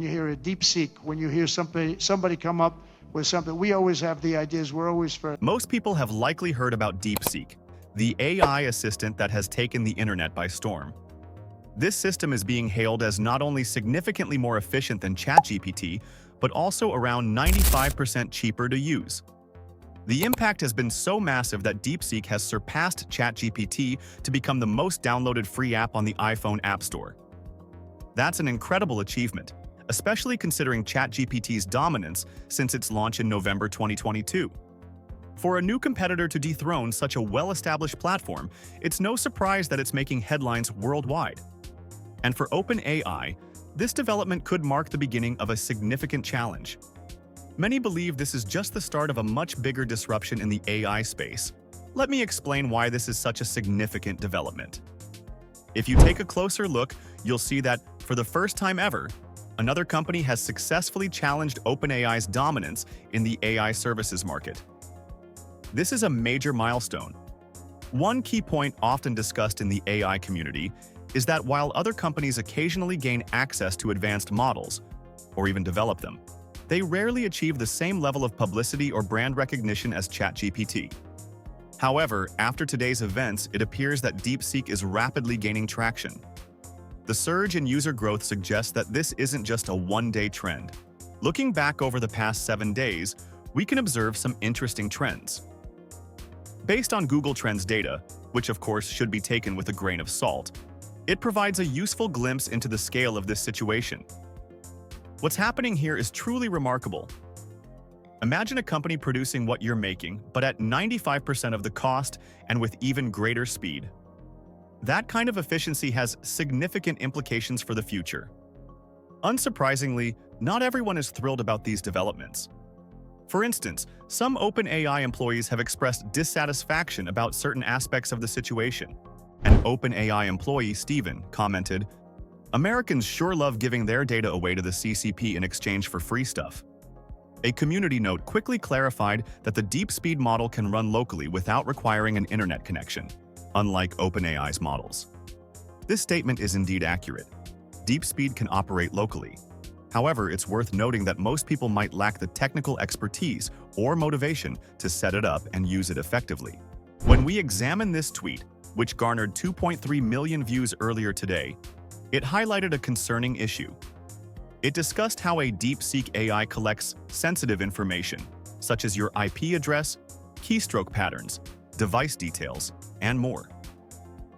You hear a DeepSeek, when you hear somebody come up with something, we always have the ideas. We're always for. Most people have likely heard about DeepSeek, the AI assistant that has taken the internet by storm. This system is being hailed as not only significantly more efficient than ChatGPT, but also around 95% cheaper to use. The impact has been so massive that DeepSeek has surpassed ChatGPT to become the most downloaded free app on the iPhone App Store. That's an incredible achievement, especially considering ChatGPT's dominance since its launch in November 2022. For a new competitor to dethrone such a well-established platform, it's no surprise that it's making headlines worldwide. And for OpenAI, this development could mark the beginning of a significant challenge. Many believe this is just the start of a much bigger disruption in the AI space. Let me explain why this is such a significant development. If you take a closer look, you'll see that, for the first time ever, another company has successfully challenged OpenAI's dominance in the AI services market. This is a major milestone. One key point often discussed in the AI community is that while other companies occasionally gain access to advanced models, or even develop them, they rarely achieve the same level of publicity or brand recognition as ChatGPT. However, after today's events, it appears that DeepSeek is rapidly gaining traction. The surge in user growth suggests that this isn't just a one-day trend. Looking back over the past 7 days, we can observe some interesting trends. Based on Google Trends data, which of course should be taken with a grain of salt, it provides a useful glimpse into the scale of this situation. What's happening here is truly remarkable. Imagine a company producing what you're making, but at 95% of the cost and with even greater speed. That kind of efficiency has significant implications for the future. Unsurprisingly, not everyone is thrilled about these developments. For instance, some OpenAI employees have expressed dissatisfaction about certain aspects of the situation. An OpenAI employee, Steven, commented, "Americans sure love giving their data away to the CCP in exchange for free stuff." A community note quickly clarified that the DeepSpeed model can run locally without requiring an internet connection, unlike OpenAI's models. This statement is indeed accurate. DeepSpeed can operate locally. However, it's worth noting that most people might lack the technical expertise or motivation to set it up and use it effectively. When we examine this tweet, which garnered 2.3 million views earlier today, it highlighted a concerning issue. It discussed how a DeepSeek AI collects sensitive information, such as your IP address, keystroke patterns, device details, and more.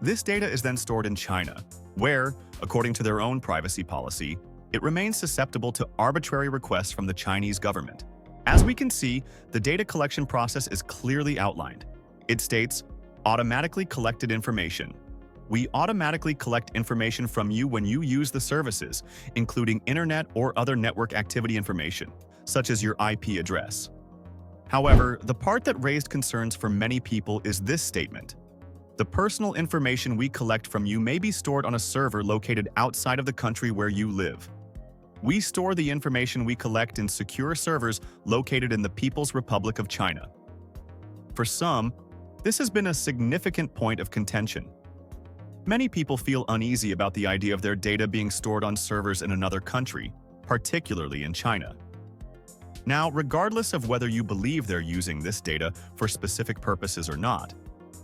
This data is then stored in China, where, according to their own privacy policy, it remains susceptible to arbitrary requests from the Chinese government. As we can see, the data collection process is clearly outlined. It states, automatically collected information. We automatically collect information from you when you use the services, including internet or other network activity information, such as your IP address. However, the part that raised concerns for many people is this statement. The personal information we collect from you may be stored on a server located outside of the country where you live. We store the information we collect in secure servers located in the People's Republic of China. For some, this has been a significant point of contention. Many people feel uneasy about the idea of their data being stored on servers in another country, particularly in China. Now, regardless of whether you believe they're using this data for specific purposes or not,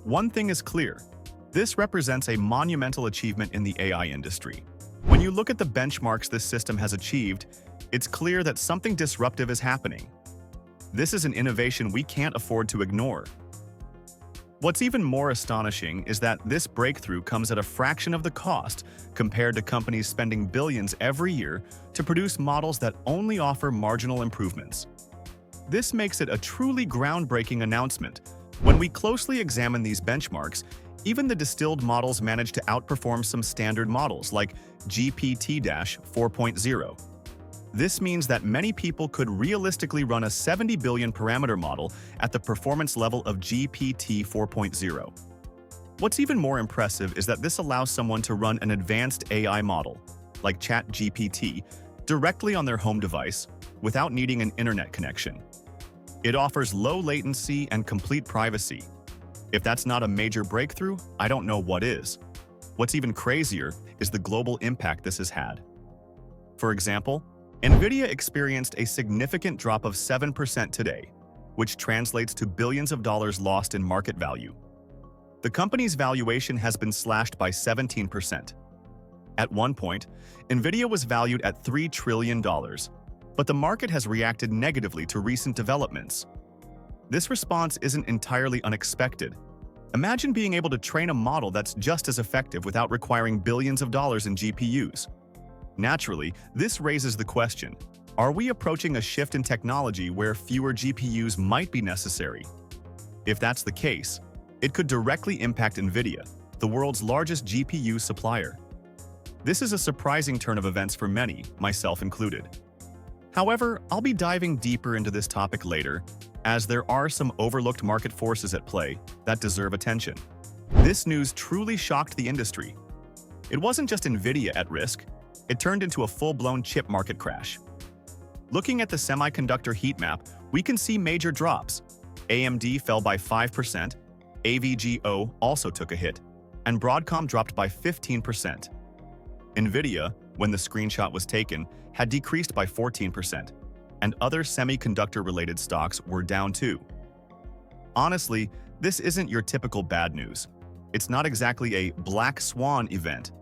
one thing is clear: this represents a monumental achievement in the AI industry. When you look at the benchmarks this system has achieved, it's clear that something disruptive is happening. This is an innovation we can't afford to ignore. What's even more astonishing is that this breakthrough comes at a fraction of the cost compared to companies spending billions every year to produce models that only offer marginal improvements. This makes it a truly groundbreaking announcement. When we closely examine these benchmarks, even the distilled models manage to outperform some standard models like GPT-4.0. This means that many people could realistically run a 70 billion parameter model at the performance level of GPT-4.0. What's even more impressive is that this allows someone to run an advanced AI model, like ChatGPT, directly on their home device without needing an internet connection. It offers low latency and complete privacy. If that's not a major breakthrough, I don't know what is. What's even crazier is the global impact this has had. For example, Nvidia experienced a significant drop of 7% today, which translates to billions of dollars lost in market value. The company's valuation has been slashed by 17%. At one point, Nvidia was valued at $3 trillion, but the market has reacted negatively to recent developments. This response isn't entirely unexpected. Imagine being able to train a model that's just as effective without requiring billions of dollars in GPUs. Naturally, this raises the question, are we approaching a shift in technology where fewer GPUs might be necessary? If that's the case, it could directly impact Nvidia, the world's largest GPU supplier. This is a surprising turn of events for many, myself included. However, I'll be diving deeper into this topic later, as there are some overlooked market forces at play that deserve attention. This news truly shocked the industry. It wasn't just Nvidia at risk, it turned into a full-blown chip market crash. Looking at the semiconductor heat map, we can see major drops. AMD fell by 5%, AVGO also took a hit, and Broadcom dropped by 15%. Nvidia, when the screenshot was taken, had decreased by 14%, and other semiconductor-related stocks were down too. Honestly, this isn't your typical bad news. It's not exactly a black swan event,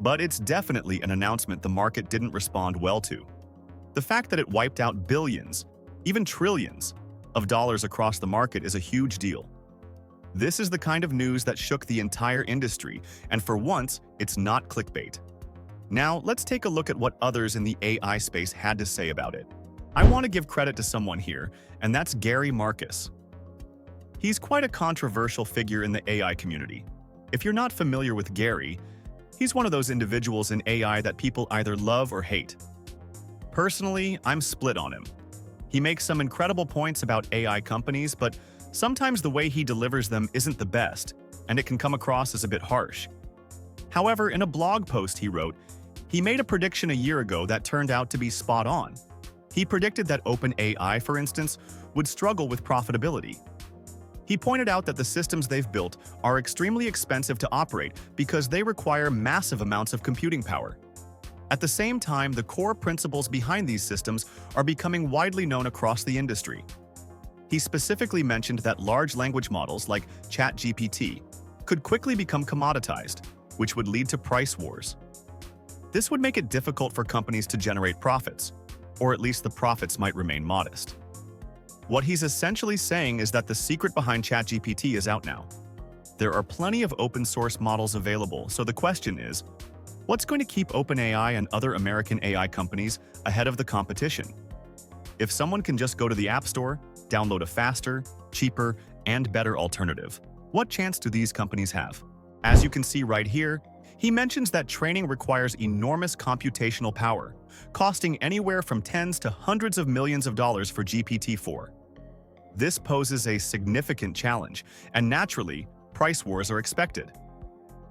but it's definitely an announcement the market didn't respond well to. The fact that it wiped out billions, even trillions, of dollars across the market is a huge deal. This is the kind of news that shook the entire industry, and for once, it's not clickbait. Now, let's take a look at what others in the AI space had to say about it. I want to give credit to someone here, and that's Gary Marcus. He's quite a controversial figure in the AI community. If you're not familiar with Gary, he's one of those individuals in AI that people either love or hate. Personally, I'm split on him. He makes some incredible points about AI companies, but sometimes the way he delivers them isn't the best, and it can come across as a bit harsh. However, in a blog post he wrote, he made a prediction a year ago that turned out to be spot on. He predicted that OpenAI, for instance, would struggle with profitability. He pointed out that the systems they've built are extremely expensive to operate because they require massive amounts of computing power. At the same time, the core principles behind these systems are becoming widely known across the industry. He specifically mentioned that large language models like ChatGPT could quickly become commoditized, which would lead to price wars. This would make it difficult for companies to generate profits, or at least the profits might remain modest. What he's essentially saying is that the secret behind ChatGPT is out now. There are plenty of open-source models available, so the question is, what's going to keep OpenAI and other American AI companies ahead of the competition? If someone can just go to the App Store, download a faster, cheaper, and better alternative, what chance do these companies have? As you can see right here, he mentions that training requires enormous computational power, costing anywhere from tens to hundreds of millions of dollars for GPT-4. This poses a significant challenge, and naturally, price wars are expected.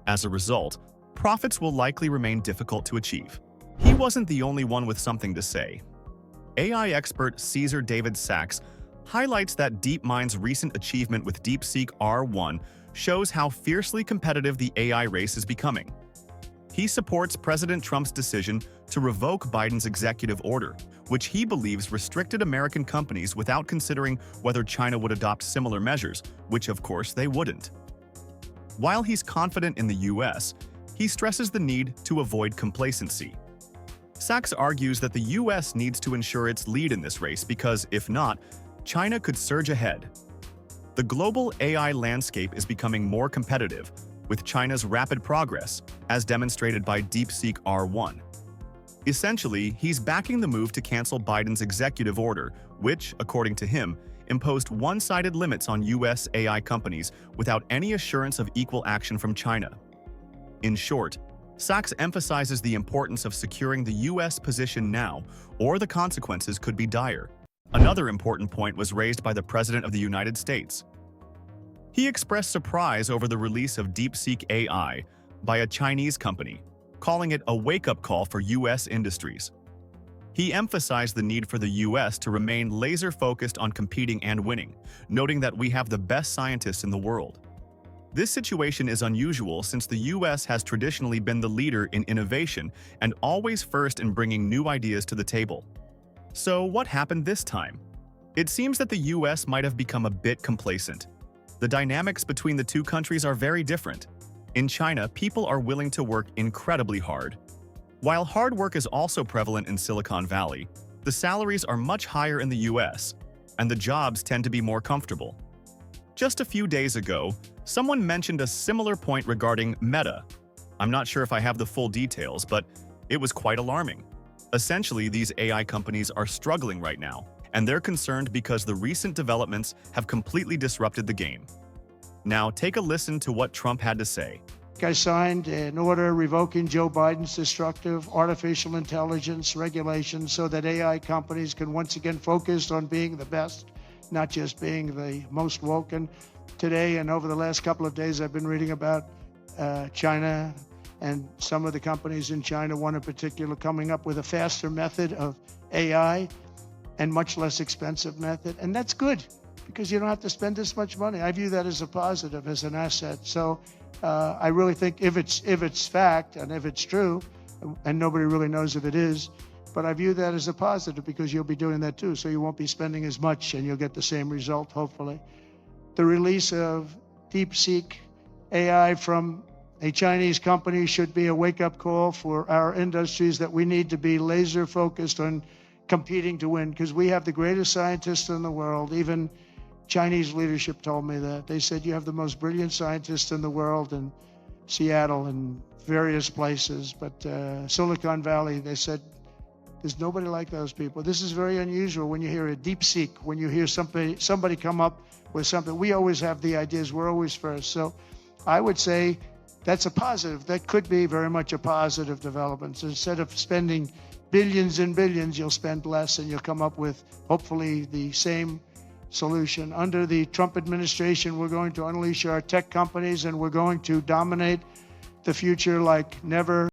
As a result, profits will likely remain difficult to achieve. He wasn't the only one with something to say. AI expert Cesar David Sachs highlights that DeepMind's recent achievement with DeepSeek R1 shows how fiercely competitive the AI race is becoming. He supports President Trump's decision to revoke Biden's executive order, which he believes restricted American companies without considering whether China would adopt similar measures, which of course they wouldn't. While he's confident in the US, he stresses the need to avoid complacency. Sachs argues that the US needs to ensure its lead in this race because, if not, China could surge ahead. The global AI landscape is becoming more competitive, with China's rapid progress, as demonstrated by DeepSeek R1. Essentially, he's backing the move to cancel Biden's executive order, which, according to him, imposed one-sided limits on US AI companies without any assurance of equal action from China. In short, Sachs emphasizes the importance of securing the US position now, or the consequences could be dire. Another important point was raised by the President of the United States. He expressed surprise over the release of DeepSeek AI by a Chinese company, calling it a wake-up call for US industries. He emphasized the need for the US to remain laser-focused on competing and winning, noting that we have the best scientists in the world. This situation is unusual since the US has traditionally been the leader in innovation and always first in bringing new ideas to the table. So what happened this time? It seems that the US might have become a bit complacent. The dynamics between the two countries are very different. In China, people are willing to work incredibly hard. While hard work is also prevalent in Silicon Valley, the salaries are much higher in the US, and the jobs tend to be more comfortable. Just a few days ago, someone mentioned a similar point regarding Meta. I'm not sure if I have the full details, but it was quite alarming. Essentially, these AI companies are struggling right now, and they're concerned because the recent developments have completely disrupted the game. Now, take a listen to what Trump had to say. I signed an order revoking Joe Biden's destructive artificial intelligence regulations so that AI companies can once again focus on being the best, not just being the most woke. And today and over the last couple of days, I've been reading about China and some of the companies in China, one in particular, coming up with a faster method of AI and much less expensive method. And that's good because you don't have to spend this much money. I view that as a positive, as an asset. So I really think if it's fact and if it's true, and nobody really knows if it is, but I view that as a positive because you'll be doing that too. So you won't be spending as much and you'll get the same result, hopefully. The release of DeepSeek AI from a Chinese company should be a wake-up call for our industries that we need to be laser focused on competing to win because we have the greatest scientists in the world. Even Chinese leadership told me that. They said you have the most brilliant scientists in the world in Seattle and various places. But Silicon Valley, they said, there's nobody like those people. This is very unusual when you hear a DeepSeek, when you hear somebody come up with something. We always have the ideas. We're always first. So I would say that's a positive. That could be very much a positive development. So instead of spending billions and billions, you'll spend less and you'll come up with hopefully the same solution. Under the Trump administration, we're going to unleash our tech companies and we're going to dominate the future like never